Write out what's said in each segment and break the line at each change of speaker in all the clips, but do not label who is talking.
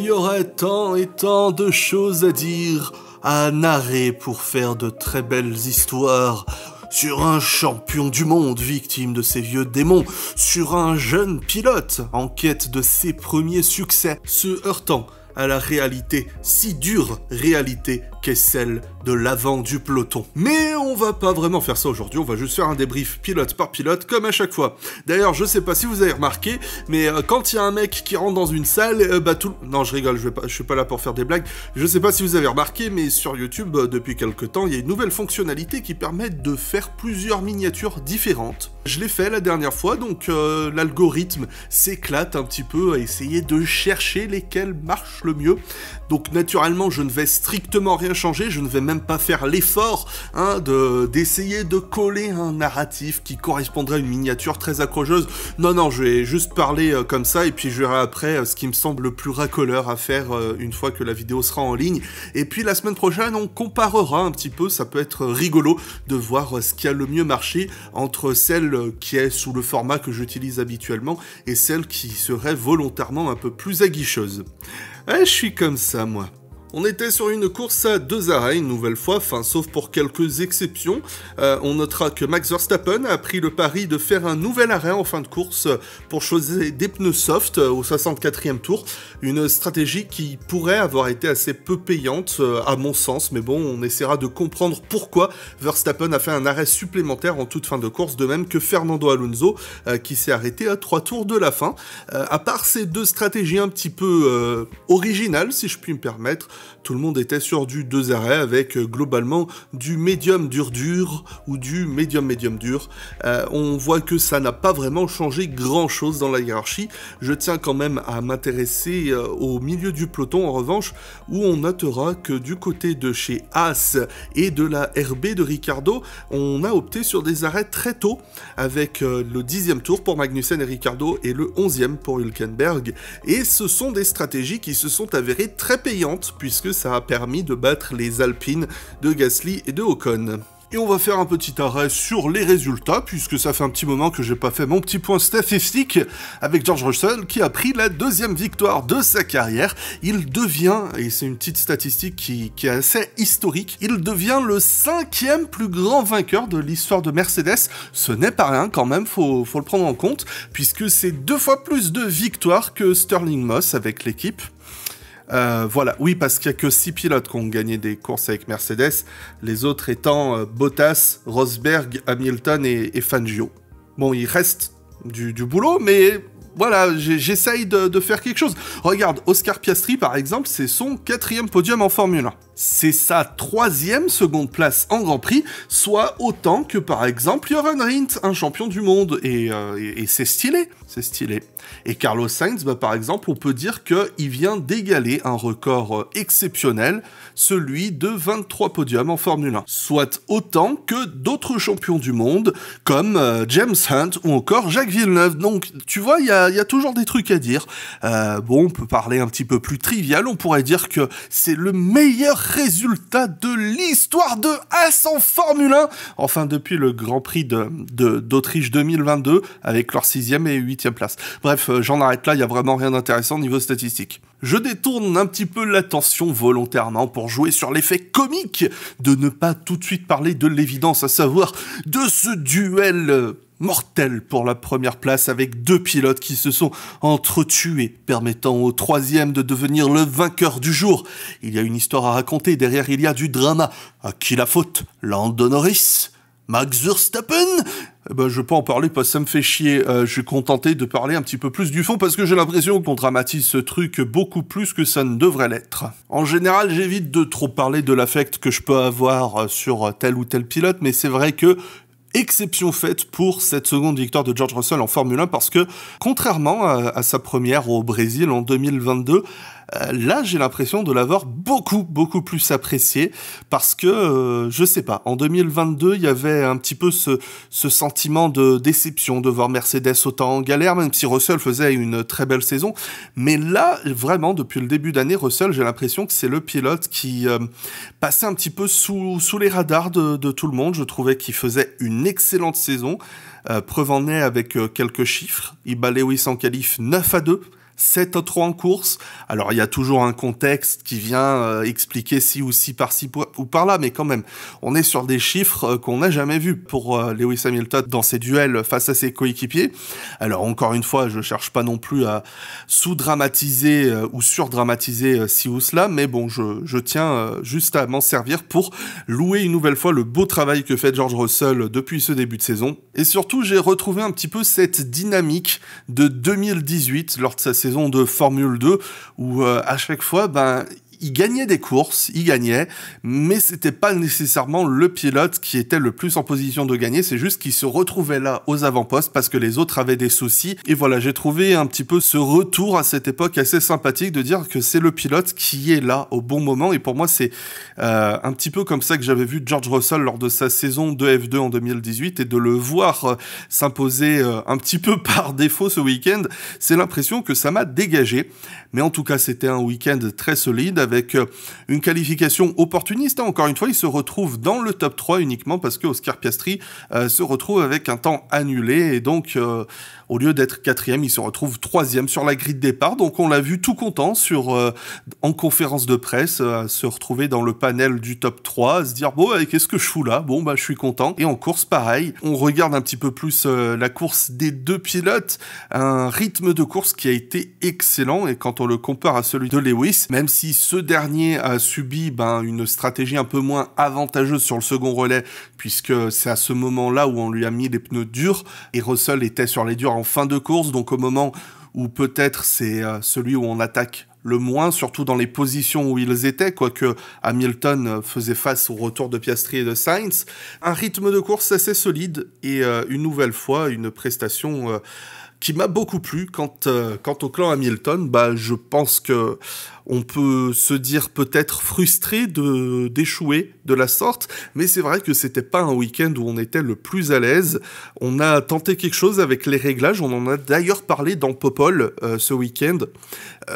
y aurait tant et tant de choses à dire, à narrer pour faire de très belles histoires. Sur un champion du monde victime de ses vieux démons, sur un jeune pilote en quête de ses premiers succès, se heurtant à la réalité, si dure réalité qu'est celle de l'avant du peloton. Mais on va pas vraiment faire ça aujourd'hui, on va juste faire un débrief pilote par pilote comme à chaque fois. D'ailleurs, je sais pas si vous avez remarqué, mais quand il y a un mec qui rentre dans une salle, Non, je rigole, je suis pas là pour faire des blagues. Je sais pas si vous avez remarqué, mais sur YouTube, depuis quelques temps, il y a une nouvelle fonctionnalité qui permet de faire plusieurs miniatures différentes. Je l'ai fait la dernière fois, donc l'algorithme s'éclate un petit peu à essayer de chercher lesquelles marchent le mieux. Donc naturellement, je ne vais strictement rien changer, je ne vais même pas faire l'effort d'essayer de coller un narratif qui correspondrait à une miniature très accrocheuse. Non, je vais juste parler comme ça, et puis je verrai après ce qui me semble le plus racoleur à faire une fois que la vidéo sera en ligne. Et puis la semaine prochaine, on comparera un petit peu, ça peut être rigolo de voir ce qui a le mieux marché entre celle qui est sous le format que j'utilise habituellement et celle qui serait volontairement un peu plus aguicheuse. Ouais, je suis comme ça, moi. On était sur une course à 2 arrêts une nouvelle fois, sauf pour quelques exceptions. On notera que Max Verstappen a pris le pari de faire un nouvel arrêt en fin de course pour choisir des pneus soft au 64e tour. Une stratégie qui pourrait avoir été assez peu payante à mon sens, mais bon, on essaiera de comprendre pourquoi Verstappen a fait un arrêt supplémentaire en toute fin de course, de même que Fernando Alonso qui s'est arrêté à 3 tours de la fin. À part ces deux stratégies un petit peu originales, si je puis me permettre, tout le monde était sur du 2 arrêts avec globalement du médium dur ou du médium dur. On voit que ça n'a pas vraiment changé grand chose dans la hiérarchie. Je tiens quand même à m'intéresser au milieu du peloton en revanche, où on notera que du côté de chez Haas et de la RB de Ricciardo, on a opté sur des arrêts très tôt avec le 10e tour pour Magnussen et Ricciardo et le 11e pour Hülkenberg. Et ce sont des stratégies qui se sont avérées très payantes puisque ça a permis de battre les Alpines de Gasly et de Ocon. Et on va faire un petit arrêt sur les résultats, puisque ça fait un petit moment que j'ai pas fait mon petit point statistique avec George Russell, qui a pris la 2e victoire de sa carrière. Il devient, et c'est une petite statistique qui est assez historique, il devient le 5e plus grand vainqueur de l'histoire de Mercedes. Ce n'est pas rien quand même, faut le prendre en compte, puisque c'est 2 fois plus de victoires que Stirling Moss avec l'équipe. Voilà, oui, parce qu'il n'y a que 6 pilotes qui ont gagné des courses avec Mercedes, les autres étant Bottas, Rosberg, Hamilton et Fangio. Bon, il reste du boulot, mais voilà, j'essaye de faire quelque chose. Regarde, Oscar Piastri, par exemple, c'est son 4e podium en Formule 1. C'est sa 3e seconde place en Grand Prix, soit autant que, par exemple, Jochen Rindt, un champion du monde, et c'est stylé, c'est stylé. Et Carlos Sainz, par exemple, on peut dire qu'il vient d'égaler un record exceptionnel, celui de 23 podiums en Formule 1, soit autant que d'autres champions du monde, comme James Hunt ou encore Jacques Villeneuve. Donc, tu vois, il y a toujours des trucs à dire. Bon, on peut parler un petit peu plus trivial, on pourrait dire que c'est le meilleur résultat de l'histoire de Haas en Formule 1, enfin depuis le Grand Prix d'Autriche 2022, avec leur 6e et 8e place. Bref, j'en arrête là, il n'y a vraiment rien d'intéressant niveau statistique. Je détourne un petit peu l'attention volontairement pour jouer sur l'effet comique de ne pas tout de suite parler de l'évidence, à savoir de ce duel mortel pour la première place avec 2 pilotes qui se sont entretués, permettant au 3e de devenir le vainqueur du jour. Il y a une histoire à raconter, derrière il y a du drama. À qui la faute? Lando Norris? Max Verstappen? Je vais pas en parler parce que ça me fait chier. Je suis contenté de parler un petit peu plus du fond parce que j'ai l'impression qu'on dramatise ce truc beaucoup plus que ça ne devrait l'être. En général, j'évite de trop parler de l'affect que je peux avoir sur tel ou tel pilote, mais c'est vrai que exception faite pour cette seconde victoire de George Russell en Formule 1 parce que, contrairement à sa première au Brésil en 2022, là j'ai l'impression de l'avoir beaucoup plus apprécié parce que, je sais pas, en 2022 il y avait un petit peu ce sentiment de déception de voir Mercedes autant en galère, même si Russell faisait une très belle saison, mais là vraiment depuis le début d'année, Russell, j'ai l'impression que c'est le pilote qui passait un petit peu sous les radars de tout le monde. Je trouvais qu'il faisait une excellente saison, preuve en est avec quelques chiffres. Il bat Lewis en qualif 9-2, 7-3 en course. Alors, il y a toujours un contexte qui vient expliquer ci par-ci ou par-là, mais quand même, on est sur des chiffres qu'on n'a jamais vus pour Lewis Hamilton dans ses duels face à ses coéquipiers. Alors, encore une fois, je cherche pas non plus à sous-dramatiser ou sur-dramatiser ci ou cela, mais bon, je tiens juste à m'en servir pour louer une nouvelle fois le beau travail que fait George Russell depuis ce début de saison. Et surtout, j'ai retrouvé un petit peu cette dynamique de 2018 lors de sa saison de Formule 2 où à chaque fois, il gagnait des courses, mais c'était pas nécessairement le pilote qui était le plus en position de gagner, c'est juste qu'il se retrouvait là aux avant-postes parce que les autres avaient des soucis. Et voilà, j'ai trouvé un petit peu ce retour à cette époque assez sympathique de dire que c'est le pilote qui est là au bon moment. Et pour moi, c'est un petit peu comme ça que j'avais vu George Russell lors de sa saison de F2 en 2018 et de le voir s'imposer un petit peu par défaut ce week-end, c'est l'impression que ça m'a dégagé. Mais en tout cas, c'était un week-end très solide avec une qualification opportuniste. Encore une fois, il se retrouve dans le top 3 uniquement parce que Oscar Piastri se retrouve avec un temps annulé et donc au lieu d'être 4e, il se retrouve 3e sur la grille de départ. Donc on l'a vu tout content en conférence de presse, se retrouver dans le panel du top 3, se dire bon, qu'est-ce que je fous là ? Bon, je suis content. Et en course, pareil, on regarde un petit peu plus la course des deux pilotes, un rythme de course qui a été excellent et quand on le compare à celui de Lewis, même si ce dernier a subi une stratégie un peu moins avantageuse sur le second relais, puisque c'est à ce moment-là où on lui a mis les pneus durs et Russell était sur les durs en fin de course, donc au moment où peut-être c'est celui où on attaque le moins, surtout dans les positions où ils étaient, quoique Hamilton faisait face au retour de Piastri et de Sainz. Un rythme de course assez solide et une nouvelle fois une prestation qui m'a beaucoup plu. Quant au clan Hamilton, je pense que on peut se dire peut-être frustré d'échouer de la sorte, mais c'est vrai que c'était pas un week-end où on était le plus à l'aise. On a tenté quelque chose avec les réglages, on en a d'ailleurs parlé dans Popol ce week-end.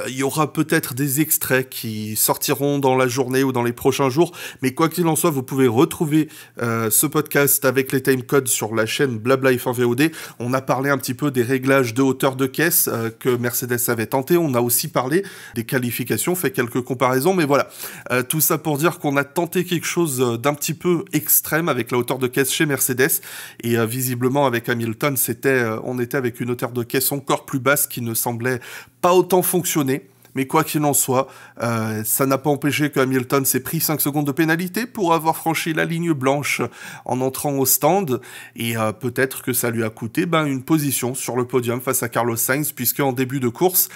Il y aura peut-être des extraits qui sortiront dans la journée ou dans les prochains jours, mais quoi qu'il en soit, vous pouvez retrouver ce podcast avec les timecodes sur la chaîne Blabla F1 VOD. On a parlé un petit peu des réglages de hauteur de caisse que Mercedes avait tenté, on a aussi parlé des qualifications, fait quelques comparaisons, mais voilà. Tout ça pour dire qu'on a tenté quelque chose d'un petit peu extrême avec la hauteur de caisse chez Mercedes, et visiblement avec Hamilton, on était avec une hauteur de caisse encore plus basse qui ne semblait pas autant fonctionner. Mais quoi qu'il en soit, ça n'a pas empêché que Hamilton s'est pris 5 secondes de pénalité pour avoir franchi la ligne blanche en entrant au stand. Et peut-être que ça lui a coûté une position sur le podium face à Carlos Sainz, puisque en début de course,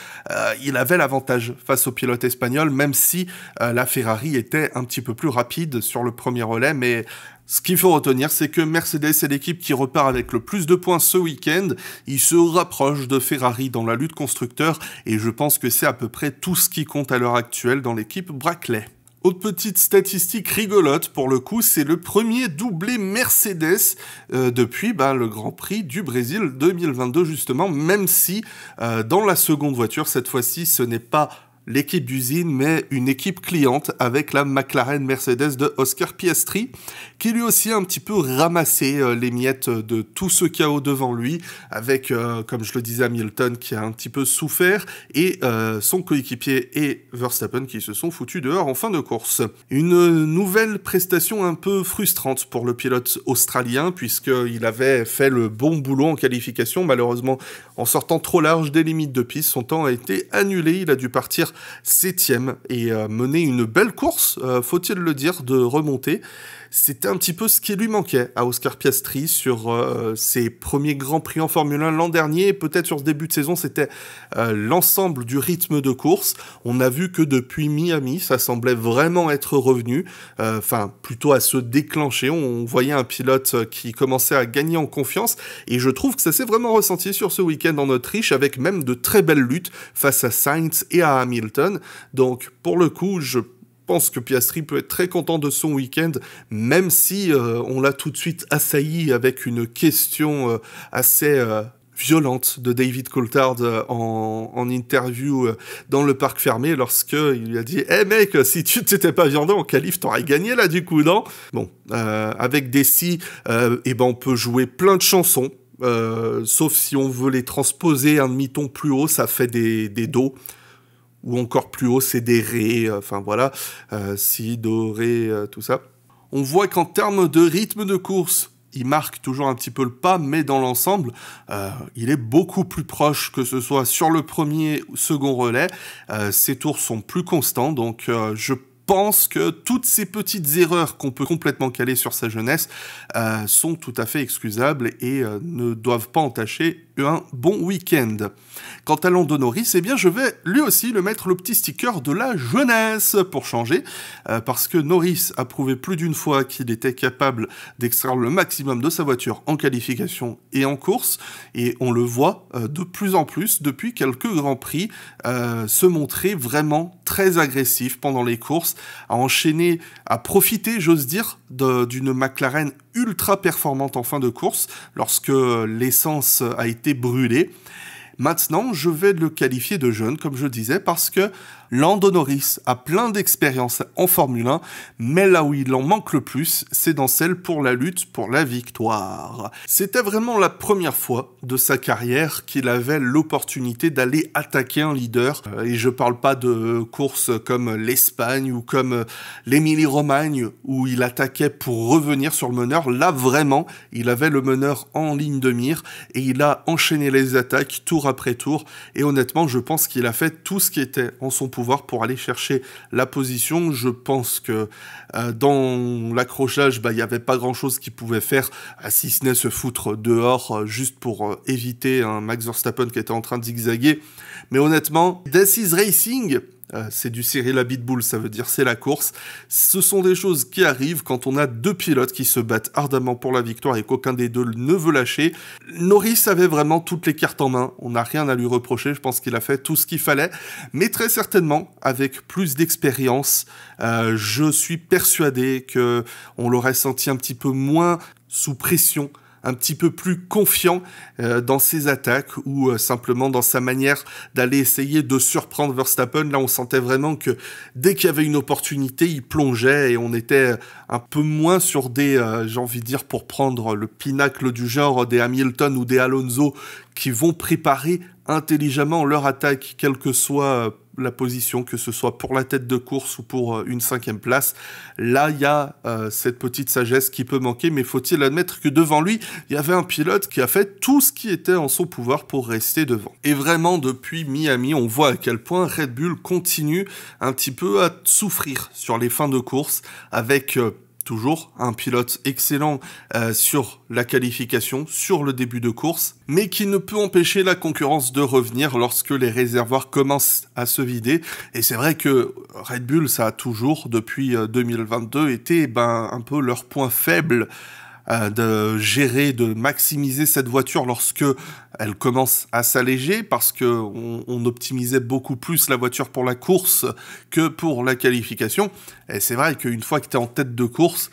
il avait l'avantage face au pilote espagnol, même si la Ferrari était un petit peu plus rapide sur le premier relais. Mais ce qu'il faut retenir, c'est que Mercedes est l'équipe qui repart avec le plus de points ce week-end. Il se rapproche de Ferrari dans la lutte constructeur et je pense que c'est à peu près tout ce qui compte à l'heure actuelle dans l'équipe Brackley. Autre petite statistique rigolote pour le coup, c'est le premier doublé Mercedes depuis le Grand Prix du Brésil 2022 justement, même si dans la seconde voiture, cette fois-ci, ce n'est pas l'équipe d'usine, mais une équipe cliente avec la McLaren Mercedes de Oscar Piastri, qui lui aussi a un petit peu ramassé les miettes de tout ce chaos devant lui, avec, comme je le disais, Hamilton qui a un petit peu souffert, et son coéquipier et Verstappen qui se sont foutus dehors en fin de course. Une nouvelle prestation un peu frustrante pour le pilote australien, puisqu'il avait fait le bon boulot en qualification, malheureusement en sortant trop large des limites de piste, son temps a été annulé, il a dû partir 7e et mener une belle course, faut-il le dire, de remontée. C'était un petit peu ce qui lui manquait à Oscar Piastri sur ses premiers Grands Prix en Formule 1 l'an dernier. Peut-être sur ce début de saison, c'était l'ensemble du rythme de course. On a vu que depuis Miami, ça semblait vraiment être revenu, plutôt à se déclencher. On voyait un pilote qui commençait à gagner en confiance et je trouve que ça s'est vraiment ressenti sur ce week-end en Autriche avec même de très belles luttes face à Sainz et à Hamilton. Donc pour le coup, je pense que Piastri peut être très content de son week-end, même si on l'a tout de suite assailli avec une question assez violente de David Coulthard en interview dans le parc fermé lorsqu'il lui a dit « Eh mec, si tu t'étais pas viandé en qualif, t'aurais gagné là du coup, non ?» Bon, avec Desi, on peut jouer plein de chansons. sauf si on veut les transposer un demi-ton plus haut, ça fait des do, ou encore plus haut, c'est des ré, enfin voilà, si, do, ré, tout ça. On voit qu'en termes de rythme de course, il marque toujours un petit peu le pas, mais dans l'ensemble, il est beaucoup plus proche, que ce soit sur le premier ou second relais. Ses tours sont plus constants, donc je pense que toutes ces petites erreurs qu'on peut complètement caler sur sa jeunesse sont tout à fait excusables et ne doivent pas entacher un bon week-end. Quant à Lando Norris, eh bien je vais lui aussi le mettre le petit sticker de la jeunesse pour changer, parce que Norris a prouvé plus d'une fois qu'il était capable d'extraire le maximum de sa voiture en qualification et en course, et on le voit de plus en plus depuis quelques grands prix se montrer vraiment très agressif pendant les courses, à enchaîner, à profiter, j'ose dire, d'une McLaren ultra performante en fin de course, lorsque l'essence a été brûlée. Maintenant, je vais le qualifier de jeune, comme je disais, parce que Lando Norris a plein d'expérience en Formule 1, mais là où il en manque le plus, c'est dans celle pour la lutte pour la victoire. C'était vraiment la première fois de sa carrière qu'il avait l'opportunité d'aller attaquer un leader, et je parle pas de courses comme l'Espagne ou comme l'Émilie-Romagne, où il attaquait pour revenir sur le meneur. Là, vraiment, il avait le meneur en ligne de mire, et il a enchaîné les attaques tour après tour, et honnêtement, je pense qu'il a fait tout ce qui était en son pouvoir pour aller chercher la position. Je pense que dans l'accrochage, il n'y avait pas grand-chose qu'il pouvait faire, si ce n'est se foutre dehors, juste pour éviter un Max Verstappen qui était en train de zigzaguer. Mais honnêtement, This is Racing, c'est du Cyril Abitboul, ça veut dire c'est la course. Ce sont des choses qui arrivent quand on a deux pilotes qui se battent ardemment pour la victoire et qu'aucun des deux ne veut lâcher. Norris avait vraiment toutes les cartes en main, on n'a rien à lui reprocher, je pense qu'il a fait tout ce qu'il fallait, mais très certainement, avec plus d'expérience, je suis persuadé qu'on l'aurait senti un petit peu moins sous pression, un petit peu plus confiant dans ses attaques ou simplement dans sa manière d'aller essayer de surprendre Verstappen. Là, on sentait vraiment que dès qu'il y avait une opportunité, il plongeait et on était un peu moins sur des, j'ai envie de dire, pour prendre le pinacle du genre, des Hamilton ou des Alonso qui vont préparer intelligemment leur attaque, quelle que soit la position, que ce soit pour la tête de course ou pour une 5e place. Là, il y a cette petite sagesse qui peut manquer, mais faut-il admettre que devant lui, il y avait un pilote qui a fait tout ce qui était en son pouvoir pour rester devant. Et vraiment, depuis Miami, on voit à quel point Red Bull continue un petit peu à souffrir sur les fins de course, avec toujours un pilote excellent sur la qualification, sur le début de course, mais qui ne peut empêcher la concurrence de revenir lorsque les réservoirs commencent à se vider. Et c'est vrai que Red Bull, ça a toujours, depuis 2022, été un peu leur point faible, de gérer, de maximiser cette voiture lorsque elle commence à s'alléger, parce que on optimisait beaucoup plus la voiture pour la course que pour la qualification. Et c'est vrai qu'une fois que tu es en tête de course,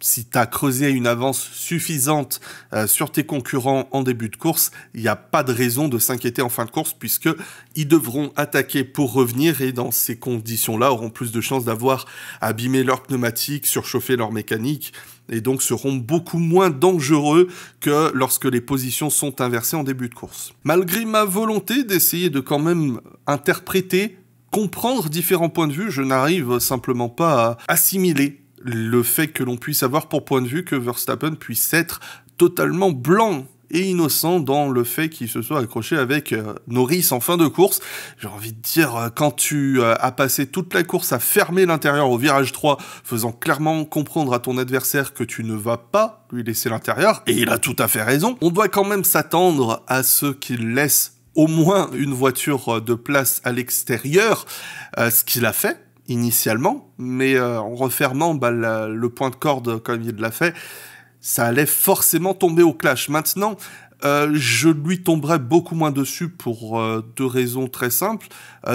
si tu as creusé une avance suffisante sur tes concurrents en début de course, il n'y a pas de raison de s'inquiéter en fin de course, puisque ils devront attaquer pour revenir, et dans ces conditions-là, auront plus de chances d'avoir abîmé leurs pneumatiques, surchauffé leur mécanique, et donc seront beaucoup moins dangereux que lorsque les positions sont inversées en début de course. Malgré ma volonté d'essayer de quand même interpréter, comprendre différents points de vue, je n'arrive simplement pas à assimiler le fait que l'on puisse avoir pour point de vue que Verstappen puisse être totalement blanc et innocent dans le fait qu'il se soit accroché avec Norris en fin de course. J'ai envie de dire, quand tu as passé toute la course à fermer l'intérieur au virage 3, faisant clairement comprendre à ton adversaire que tu ne vas pas lui laisser l'intérieur, et il a tout à fait raison, on doit quand même s'attendre à ce qu'il laisse au moins une voiture de place à l'extérieur, ce qu'il a fait initialement, mais en refermant le point de corde comme il l'a fait, ça allait forcément tomber au clash. Maintenant, Je lui tomberai beaucoup moins dessus pour 2 raisons très simples.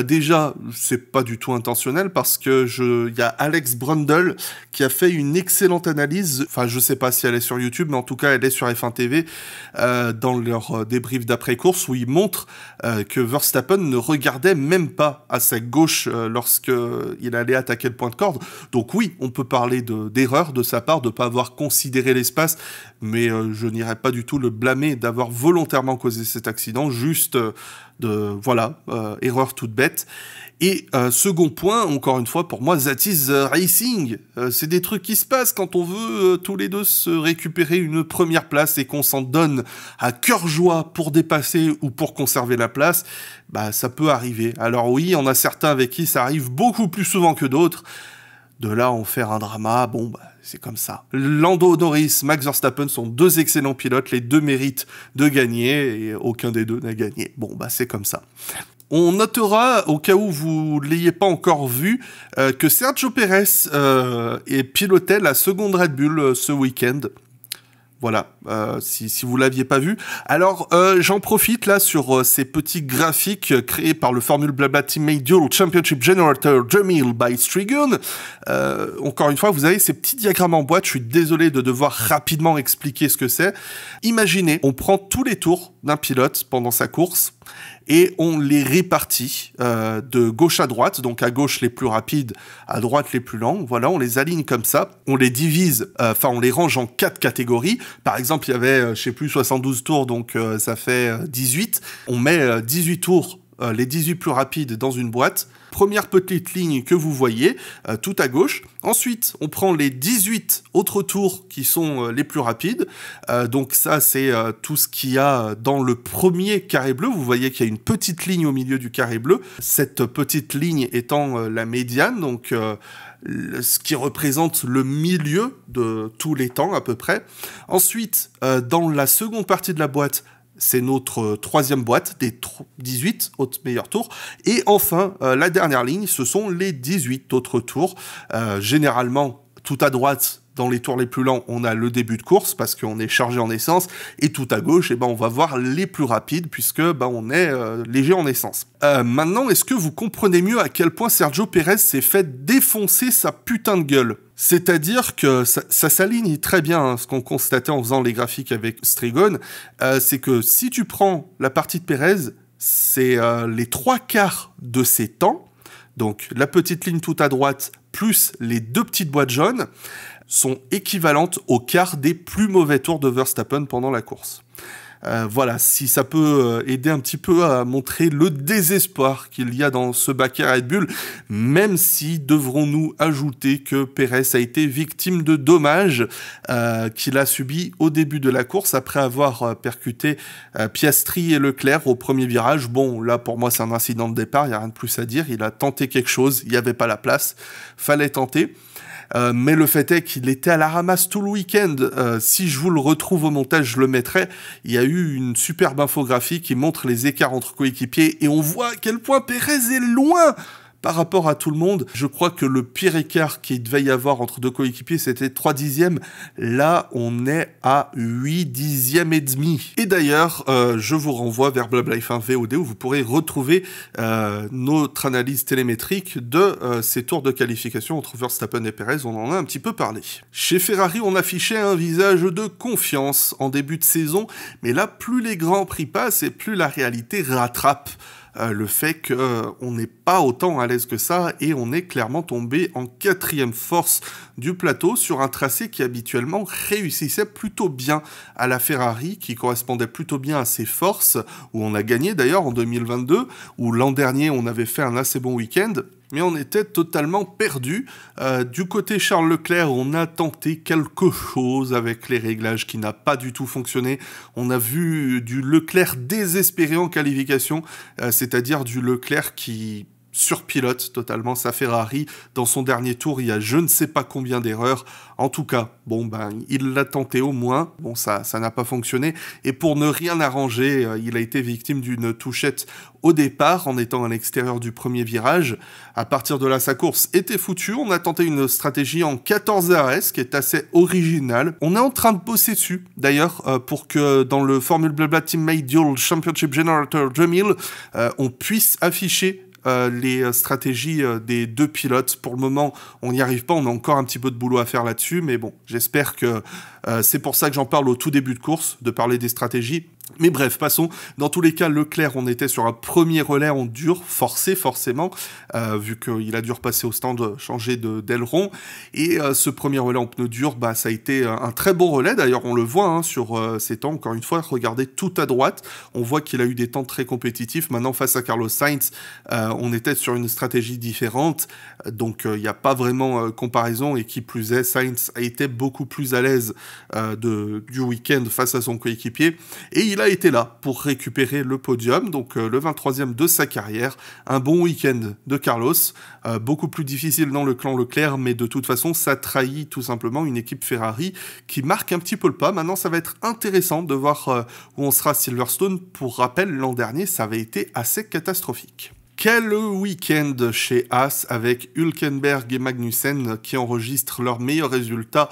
Déjà, c'est pas du tout intentionnel parce que il y a Alex Brundle qui a fait une excellente analyse. Enfin, je sais pas si elle est sur YouTube, mais en tout cas, elle est sur F1 TV dans leur débrief d'après-course où il montre que Verstappen ne regardait même pas à sa gauche lorsque il allait attaquer le point de corde. Donc oui, on peut parler d'erreur de sa part, de pas avoir considéré l'espace, mais je n'irais pas du tout le blâmer d'avoir volontairement causé cet accident, juste erreur toute bête. Et second point, encore une fois, pour moi, that is racing. C'est des trucs qui se passent quand on veut tous les deux se récupérer une première place et qu'on s'en donne à cœur joie pour dépasser ou pour conserver la place. Bah, ça peut arriver. Alors oui, on a certains avec qui ça arrive beaucoup plus souvent que d'autres. De là, en faire un drama, bon, bah, c'est comme ça. Lando Norris, Max Verstappen sont 2 excellents pilotes, les 2 méritent de gagner, et aucun des 2 n'a gagné. Bon, bah, c'est comme ça. On notera, au cas où vous ne l'ayez pas encore vu, que Sergio Pérez pilotait la seconde Red Bull ce week-end. Voilà, si vous l'aviez pas vu. Alors, j'en profite là sur ces petits graphiques créés par le Formule Blabla Teammate Dual Championship Generator Jamil by Strigun. Encore une fois, vous avez ces petits diagrammes en boîte. Je suis désolé de devoir rapidement expliquer ce que c'est. Imaginez, on prend tous les tours d'un pilote pendant sa course et on les répartit de gauche à droite, donc à gauche les plus rapides, à droite les plus lents. Voilà, on les aligne comme ça, on les divise, on les range en 4 catégories. Par exemple, il y avait, 72 tours, donc ça fait 18. On met 18 tours, les 18 plus rapides dans une boîte. Première petite ligne que vous voyez, tout à gauche. Ensuite, on prend les 18 autres tours qui sont les plus rapides. Donc ça, c'est tout ce qu'il y a dans le premier carré bleu. Vous voyez qu'il y a une petite ligne au milieu du carré bleu. Cette petite ligne étant la médiane, donc ce qui représente le milieu de tous les temps à peu près. Ensuite, dans la seconde partie de la boîte, c'est notre 3e boîte, des 18 autres meilleurs tours. Et enfin, la dernière ligne, ce sont les 18 autres tours. Généralement, tout à droite, dans les tours les plus lents, on a le début de course parce qu'on est chargé en essence. Et tout à gauche, on va voir les plus rapides puisque on est léger en essence. Maintenant, est-ce que vous comprenez mieux à quel point Sergio Pérez s'est fait défoncer sa putain de gueule ? C'est-à-dire que ça s'aligne très bien, ce qu'on constatait en faisant les graphiques avec Strigon, c'est que si tu prends la partie de Pérez, c'est les 3/4 de ses temps, donc la petite ligne tout à droite, plus les 2 petites boîtes jaunes, sont équivalentes au quart des plus mauvais tours de Verstappen pendant la course. Voilà, si ça peut aider un petit peu à montrer le désespoir qu'il y a dans ce baquet Red Bull, même si devrons-nous ajouter que Pérez a été victime de dommages qu'il a subis au début de la course après avoir percuté Piastri et Leclerc au premier virage. Bon, là pour moi c'est un incident de départ, il n'y a rien de plus à dire, il a tenté quelque chose, il n'y avait pas la place, fallait tenter. Mais le fait est qu'il était à la ramasse tout le week-end. Si je vous le retrouve au montage, je le mettrai. Il y a eu une superbe infographie qui montre les écarts entre coéquipiers et on voit à quel point Pérez est loin par rapport à tout le monde. Je crois que le pire écart qu'il devait y avoir entre 2 coéquipiers, c'était 3 dixièmes. Là, on est à 8 dixièmes et demi. Et d'ailleurs, je vous renvoie vers Blabla F1 VOD où vous pourrez retrouver notre analyse télémétrique de ces tours de qualification entre Verstappen et Pérez. On en a un petit peu parlé. Chez Ferrari, on affichait un visage de confiance en début de saison, mais là, plus les grands prix passent et plus la réalité rattrape le fait qu'on n'est pas autant à l'aise que ça et on est clairement tombé en 4e force du plateau sur un tracé qui habituellement réussissait plutôt bien à la Ferrari, qui correspondait plutôt bien à ses forces, où on a gagné d'ailleurs en 2022, où l'an dernier on avait fait un assez bon week-end. Mais on était totalement perdu. Du côté Charles Leclerc, on a tenté quelque chose avec les réglages qui n'a pas du tout fonctionné. On a vu du Leclerc désespéré en qualification, c'est-à-dire du Leclerc qui surpilote totalement sa Ferrari. Dans son dernier tour, il y a je ne sais pas combien d'erreurs. En tout cas, il l'a tenté au moins. Bon, ça n'a pas fonctionné. Et pour ne rien arranger, il a été victime d'une touchette au départ, en étant à l'extérieur du premier virage. À partir de là, sa course était foutue. On a tenté une stratégie en 14 RS, qui est assez originale. On est en train de bosser dessus, d'ailleurs, pour que dans le Formule Blabla Teammate Dual Championship Generator 2000, on puisse afficher les stratégies des deux pilotes. Pour le moment, on n'y arrive pas, on a encore un petit peu de boulot à faire là-dessus, mais bon, j'espère que c'est pour ça que j'en parle au tout début de course, de parler des stratégies. Mais bref, passons. Dans tous les cas, Leclerc, on était sur un premier relais en dur, forcé forcément, vu qu'il a dû repasser au stand, changer d'aileron. Et ce premier relais en pneu dur, ça a été un très bon relais. D'ailleurs, on le voit sur ces temps, encore une fois, regardez tout à droite. On voit qu'il a eu des temps très compétitifs. Maintenant, face à Carlos Sainz, on était sur une stratégie différente. Donc, il n'y a pas vraiment comparaison. Et qui plus est, Sainz a été beaucoup plus à l'aise du week-end face à son coéquipier. Et il a été là pour récupérer le podium, donc le 23e de sa carrière. Un bon week-end de Carlos, beaucoup plus difficile dans le clan Leclerc, mais de toute façon, ça trahit tout simplement une équipe Ferrari qui marque un petit peu le pas. Maintenant, ça va être intéressant de voir où on sera à Silverstone. Pour rappel, l'an dernier, ça avait été assez catastrophique. Quel week-end chez Haas avec Hülkenberg et Magnussen qui enregistrent leurs meilleurs résultats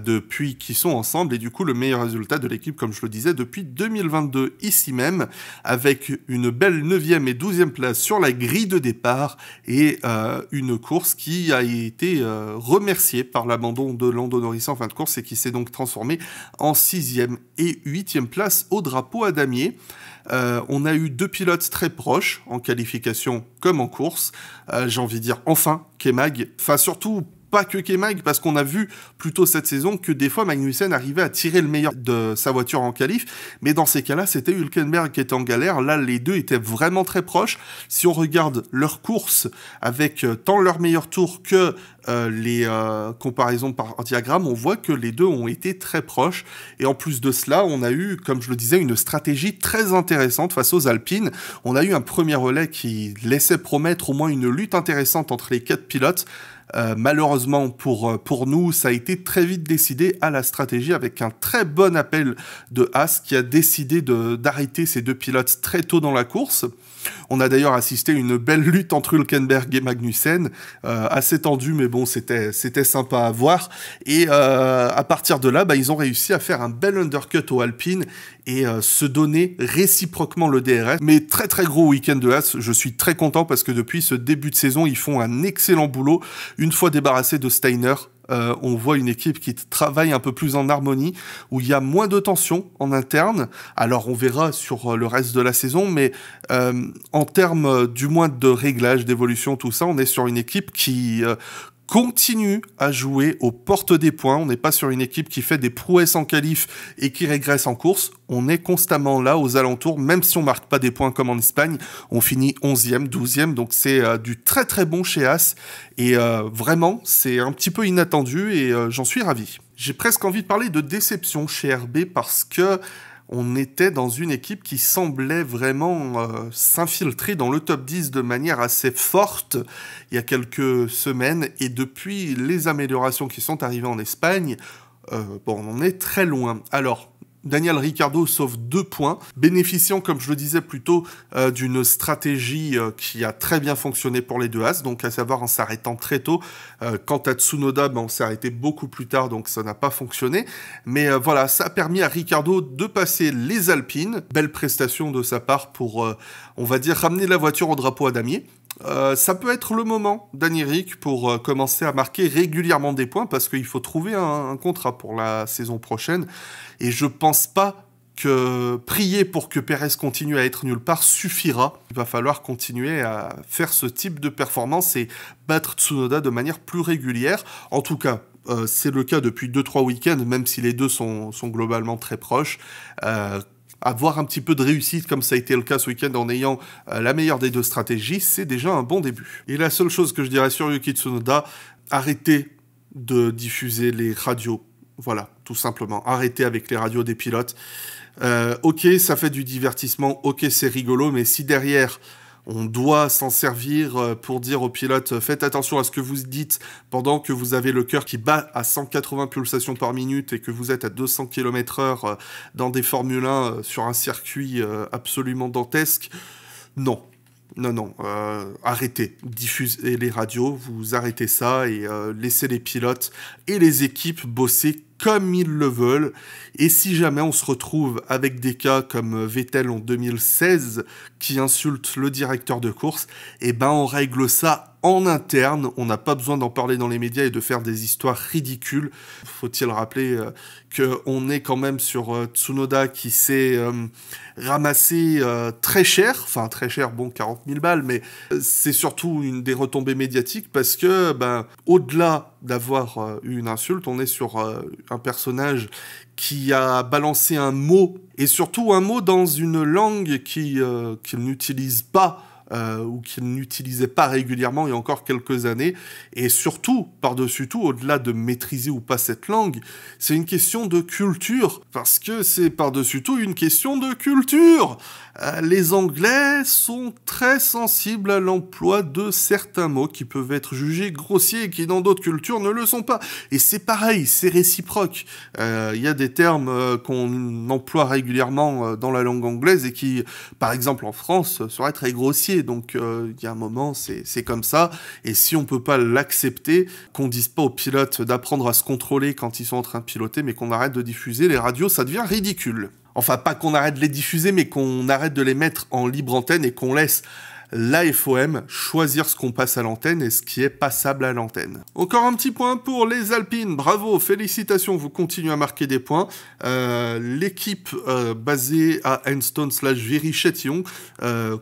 depuis qu'ils sont ensemble, et du coup le meilleur résultat de l'équipe, comme je le disais, depuis 2022 ici même, avec une belle 9e et 12e place sur la grille de départ et une course qui a été remerciée par l'abandon de Lando Norris en fin de course et qui s'est donc transformée en 6e et 8e place au drapeau à damier. On a eu deux pilotes très proches en qualification comme en course. J'ai envie de dire enfin K-Mag, enfin surtout pas que K-Mag, parce qu'on a vu plutôt cette saison que des fois Magnussen arrivait à tirer le meilleur de sa voiture en qualif, mais dans ces cas-là, c'était Hülkenberg qui était en galère. Là, les deux étaient vraiment très proches. Si on regarde leur course avec tant leur meilleur tour que les comparaisons par diagramme, on voit que les deux ont été très proches. Et en plus de cela, on a eu, comme je le disais, une stratégie très intéressante face aux Alpines. On a eu un premier relais qui laissait promettre au moins une lutte intéressante entre les quatre pilotes. Malheureusement pour nous, ça a été très vite décidé à la stratégie avec un très bon appel de Haas qui a décidé d'arrêter ces deux pilotes très tôt dans la course. On a d'ailleurs assisté à une belle lutte entre Hülkenberg et Magnussen, assez tendue, mais bon, c'était sympa à voir. Et à partir de là, ils ont réussi à faire un bel undercut aux Alpines et se donner réciproquement le DRS. Mais très très gros week-end de Haas, je suis très content parce que depuis ce début de saison, ils font un excellent boulot. Une fois débarrassés de Steiner, on voit une équipe qui travaille un peu plus en harmonie, où il y a moins de tension en interne. Alors on verra sur le reste de la saison, mais en termes du moins de réglage, d'évolution, tout ça, on est sur une équipe qui continue à jouer aux portes des points. On n'est pas sur une équipe qui fait des prouesses en qualif et qui régresse en course. On est constamment là aux alentours, même si on marque pas des points comme en Espagne. On finit 11e, 12e, donc c'est du très très bon chez Haas. Et vraiment, c'est un petit peu inattendu et j'en suis ravi. J'ai presque envie de parler de déception chez RB parce que on était dans une équipe qui semblait vraiment s'infiltrer dans le top 10 de manière assez forte il y a quelques semaines. Et depuis les améliorations qui sont arrivées en Espagne, on en est très loin. Alors, Daniel Ricciardo sauve 2 points, bénéficiant, comme je le disais plus tôt, d'une stratégie qui a très bien fonctionné pour les deux As, donc à savoir en s'arrêtant très tôt. Quant à Tsunoda, on s'est arrêté beaucoup plus tard, donc ça n'a pas fonctionné. Mais voilà, ça a permis à Ricciardo de passer les Alpines. Belle prestation de sa part pour, on va dire, ramener la voiture au drapeau à damier. Ça peut être le moment, Danny Ric, pour commencer à marquer régulièrement des points, parce qu'il faut trouver un contrat pour la saison prochaine. Et je pense pas que prier pour que Pérez continue à être nulle part suffira. Il va falloir continuer à faire ce type de performance et battre Tsunoda de manière plus régulière. En tout cas, c'est le cas depuis 2-3 week-ends, même si les deux sont globalement très proches. Avoir un petit peu de réussite, comme ça a été le cas ce week-end, en ayant la meilleure des deux stratégies, c'est déjà un bon début. Et la seule chose que je dirais sur Yuki Tsunoda, arrêtez de diffuser les radios. Voilà, tout simplement. Arrêtez avec les radios des pilotes. Ok, ça fait du divertissement, ok, c'est rigolo, mais si derrière, On doit s'en servir pour dire aux pilotes faites attention à ce que vous dites pendant que vous avez le cœur qui bat à 180 pulsations par minute et que vous êtes à 200 km/h dans des Formule 1 sur un circuit absolument dantesque. Non. Non, arrêtez, diffusez les radios, vous arrêtez ça et laissez les pilotes et les équipes bosser comme ils le veulent. Et si jamais on se retrouve avec des cas comme Vettel en 2016 qui insulte le directeur de course, eh ben on règle ça en interne. On n'a pas besoin d'en parler dans les médias et de faire des histoires ridicules. Faut-il rappeler qu'on est quand même sur Tsunoda qui s'est ramassé très cher, bon 40 000 balles, mais c'est surtout une des retombées médiatiques parce que au-delà d'avoir eu une insulte, on est sur un personnage qui a balancé un mot, et surtout un mot dans une langue qu'il n'utilise pas, ou qu'il n'utilisait pas régulièrement il y a encore quelques années, et surtout, par-dessus tout, au-delà de maîtriser ou pas cette langue, c'est une question de culture, parce que c'est par-dessus tout une question de culture. Les Anglais sont très sensibles à l'emploi de certains mots qui peuvent être jugés grossiers et qui dans d'autres cultures ne le sont pas. Et c'est pareil, c'est réciproque. Il y a des termes qu'on emploie régulièrement dans la langue anglaise et qui, par exemple en France, seraient très grossiers. Donc il y a un moment, c'est comme ça. Et si on peut pas l'accepter, qu'on dise pas aux pilotes d'apprendre à se contrôler quand ils sont en train de piloter, mais qu'on arrête de diffuser les radios, ça devient ridicule. Enfin, pas qu'on arrête de les diffuser, mais qu'on arrête de les mettre en libre antenne et qu'on laisse la FOM choisir ce qu'on passe à l'antenne et ce qui est passable à l'antenne. Encore un petit point pour les Alpines, bravo, félicitations, vous continuez à marquer des points. L'équipe basée à Enstone/Viry-Châtillon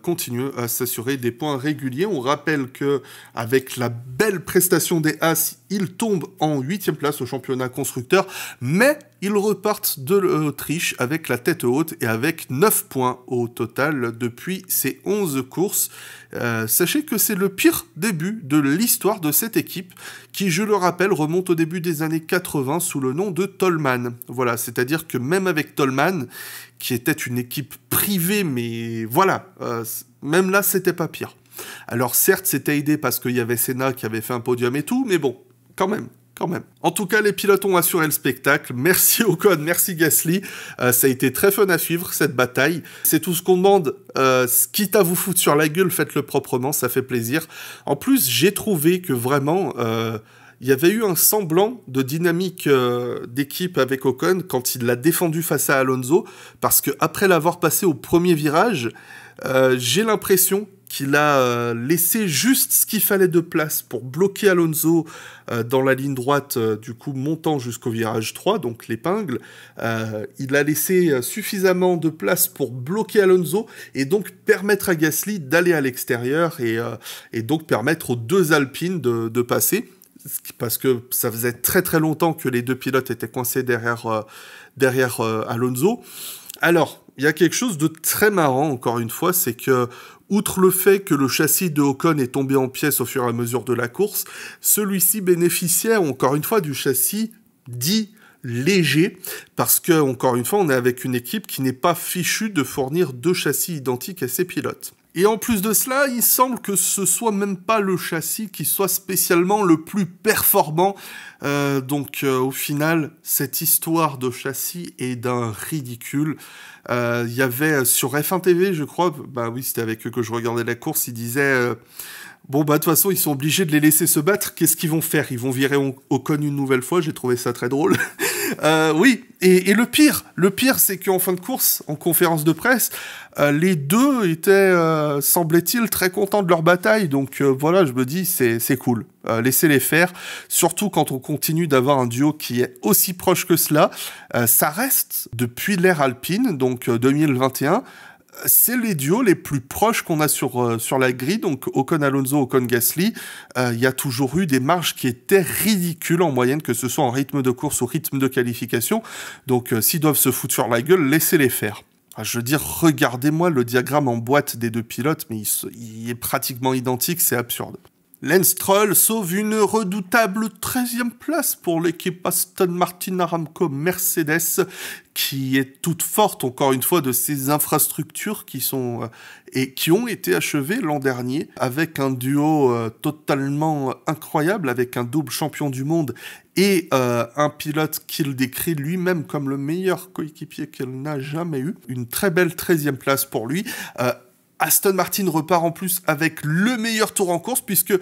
continue à s'assurer des points réguliers. On rappelle que avec la belle prestation des As, ils tombent en 8e place au championnat constructeur, mais ils repartent de l'Autriche avec la tête haute et avec 9 points au total depuis ces 11 courses. Sachez que c'est le pire début de l'histoire de cette équipe qui, je le rappelle, remonte au début des années 80 sous le nom de Tollman. Voilà, c'est-à-dire que même avec Tollman, qui était une équipe privée, mais voilà, même là, c'était pas pire. Alors certes, c'était aidé parce qu'il y avait Senna qui avait fait un podium et tout, mais bon, quand même. En tout cas, les pilotes ont assuré le spectacle. Merci Ocon, merci Gasly. Ça a été très fun à suivre, cette bataille. C'est tout ce qu'on demande. Quitte à vous foutre sur la gueule, faites-le proprement, ça fait plaisir. En plus, j'ai trouvé que vraiment, il y avait eu un semblant de dynamique d'équipe avec Ocon quand il l'a défendu face à Alonso. Parce qu'après l'avoir passé au premier virage, j'ai l'impression qu'il a laissé juste ce qu'il fallait de place pour bloquer Alonso dans la ligne droite, du coup montant jusqu'au virage 3, donc l'épingle. Il a laissé suffisamment de place pour bloquer Alonso et donc permettre à Gasly d'aller à l'extérieur et donc permettre aux deux Alpines de passer. Parce que ça faisait très très longtemps que les deux pilotes étaient coincés derrière Alonso. Alors, il y a quelque chose de très marrant, encore une fois, c'est que, outre le fait que le châssis de Ocon est tombé en pièces au fur et à mesure de la course, celui-ci bénéficiait, encore une fois, du châssis dit léger, parce que, encore une fois, on est avec une équipe qui n'est pas fichue de fournir deux châssis identiques à ses pilotes. Et en plus de cela, il semble que ce soit même pas le châssis qui soit spécialement le plus performant. Donc au final, cette histoire de châssis est d'un ridicule. Il y avait sur F1 TV, je crois, bah oui, c'était avec eux que je regardais la course, ils disaient... Bon, bah, de toute façon, ils sont obligés de les laisser se battre. Qu'est-ce qu'ils vont faire? Ils vont virer Ocon une nouvelle fois. J'ai trouvé ça très drôle. Oui, et le pire, c'est qu'en fin de course, en conférence de presse, les deux étaient, semblait-il, très contents de leur bataille. Donc voilà, je me dis, c'est cool. Laissez-les faire. Surtout quand on continue d'avoir un duo qui est aussi proche que cela. Ça reste, depuis l'ère Alpine, donc 2021, c'est les duos les plus proches qu'on a sur la grille, donc Ocon-Alonso, Ocon-Gasly. Il y a toujours eu des marges qui étaient ridicules en moyenne, que ce soit en rythme de course ou rythme de qualification. Donc s'ils doivent se foutre sur la gueule, laissez-les faire. Je veux dire, regardez-moi le diagramme en boîte des deux pilotes, mais il est pratiquement identique, c'est absurde. Lance Stroll sauve une redoutable 13e place pour l'équipe Aston Martin Aramco Mercedes, qui est toute forte, encore une fois, de ces infrastructures qui ont été achevées l'an dernier, avec un duo totalement incroyable, avec un double champion du monde et un pilote qu'il décrit lui-même comme le meilleur coéquipier qu'elle n'a jamais eu. Une très belle 13e place pour lui. Aston Martin repart en plus avec le meilleur tour en course puisque,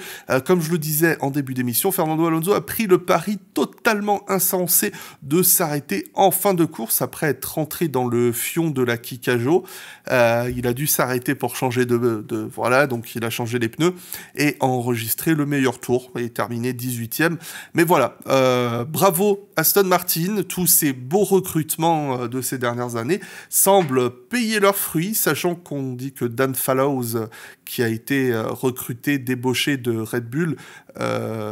comme je le disais en début d'émission, Fernando Alonso a pris le pari totalement insensé de s'arrêter en fin de course après être rentré dans le fion de la Kikajo. Il a dû s'arrêter pour changer voilà, donc il a changé les pneus et enregistré le meilleur tour et terminé 18e. Mais voilà, bravo Aston Martin, tous ces beaux recrutements de ces dernières années semblent payer leurs fruits, sachant qu'on dit que Dan Fallows, qui a été recruté, débauché de Red Bull,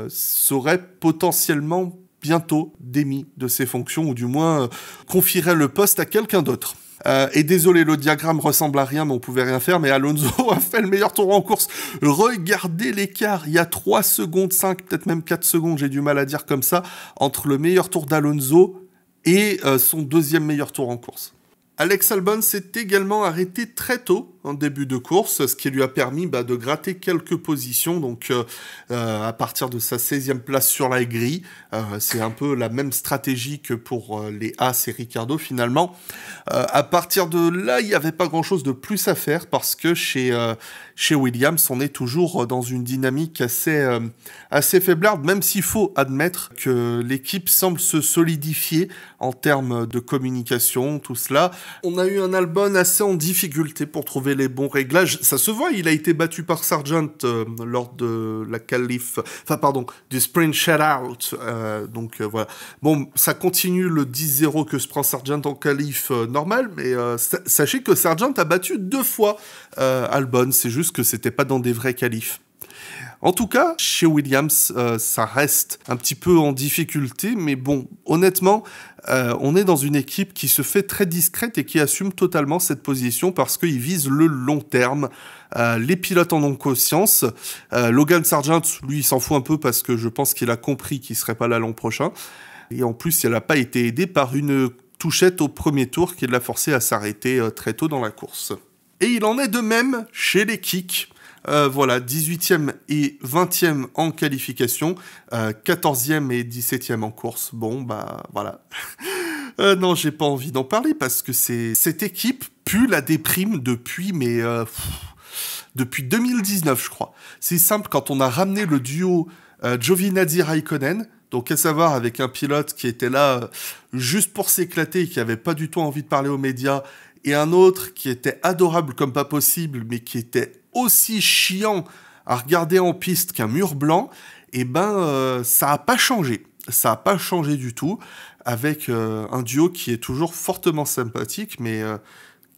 serait potentiellement bientôt démis de ses fonctions, ou du moins confierait le poste à quelqu'un d'autre. Et désolé, le diagramme ressemble à rien, mais on pouvait rien faire, mais Alonso a fait le meilleur tour en course. Regardez l'écart, il y a 3 secondes, 5, peut-être même 4 secondes, j'ai du mal à dire comme ça, entre le meilleur tour d'Alonso et son deuxième meilleur tour en course. Alex Albon s'est également arrêté très tôt en début de course, ce qui lui a permis de gratter quelques positions, donc à partir de sa 16e place sur la grille. C'est un peu la même stratégie que pour les Haas et Ricciardo finalement. À partir de là, il n'y avait pas grand-chose de plus à faire parce que chez Williams, on est toujours dans une dynamique assez faiblarde, même s'il faut admettre que l'équipe semble se solidifier en termes de communication, tout cela. On a eu un Albon assez en difficulté pour trouver les bons réglages. Ça se voit, il a été battu par Sargent lors de la qualif, du sprint shutout. Donc voilà. Bon, ça continue le 10-0 que se prend Sargent en qualif normal, mais sachez que Sargent a battu 2 fois Albon. C'est juste que c'était pas dans des vrais qualifs. En tout cas, chez Williams, ça reste un petit peu en difficulté, mais bon, honnêtement, on est dans une équipe qui se fait très discrète et qui assume totalement cette position parce qu'ils visent le long terme. Les pilotes en ont conscience. Logan Sargent, lui, il s'en fout un peu parce que je pense qu'il a compris qu'il serait pas là l'an prochain. Et en plus, il n'a pas été aidé par une touchette au premier tour qui l'a forcé à s'arrêter très tôt dans la course. Et il en est de même chez les kicks. Voilà, 18e et 20e en qualification, 14e et 17e en course. Bon, bah voilà. Non, j'ai pas envie d'en parler parce que cette équipe pue la déprime depuis 2019, je crois. C'est simple, quand on a ramené le duo Giovinazzi-Raikkonen, donc à savoir avec un pilote qui était là juste pour s'éclater et qui avait pas du tout envie de parler aux médias, et un autre qui était adorable comme pas possible, mais qui était aussi chiant à regarder en piste qu'un mur blanc, et ça a pas changé. Ça a pas changé du tout, avec un duo qui est toujours fortement sympathique, mais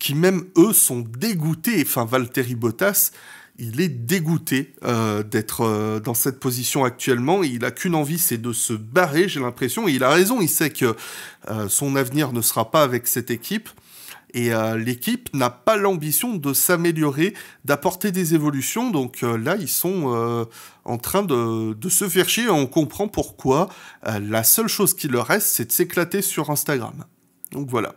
qui même eux sont dégoûtés. Enfin, Valtteri Bottas, il est dégoûté d'être dans cette position actuellement. Il a qu'une envie, c'est de se barrer, j'ai l'impression. Et il a raison, il sait que son avenir ne sera pas avec cette équipe. Et l'équipe n'a pas l'ambition de s'améliorer, d'apporter des évolutions. Donc là, ils sont en train de se faire chier. On comprend pourquoi. La seule chose qui leur reste, c'est de s'éclater sur Instagram. Donc voilà.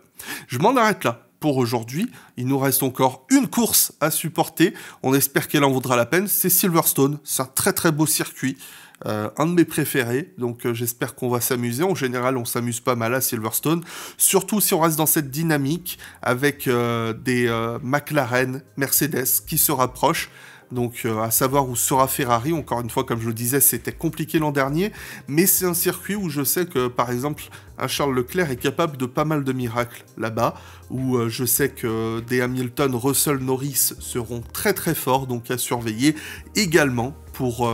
Je m'en arrête là pour aujourd'hui. Il nous reste encore une course à supporter. On espère qu'elle en vaudra la peine. C'est Silverstone. C'est un très très beau circuit. Un de mes préférés, donc j'espère qu'on va s'amuser. En général, on s'amuse pas mal à Silverstone, surtout si on reste dans cette dynamique avec des McLaren, Mercedes qui se rapprochent. Donc à savoir où sera Ferrari, encore une fois, comme je le disais, c'était compliqué l'an dernier, mais c'est un circuit où je sais que, par exemple, un Charles Leclerc est capable de pas mal de miracles là-bas, où je sais que des Hamilton, Russell, Norris seront très très forts, donc à surveiller également pour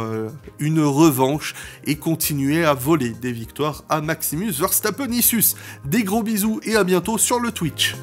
une revanche et continuer à voler des victoires à Maximus Verstappen. Des gros bisous et à bientôt sur le Twitch.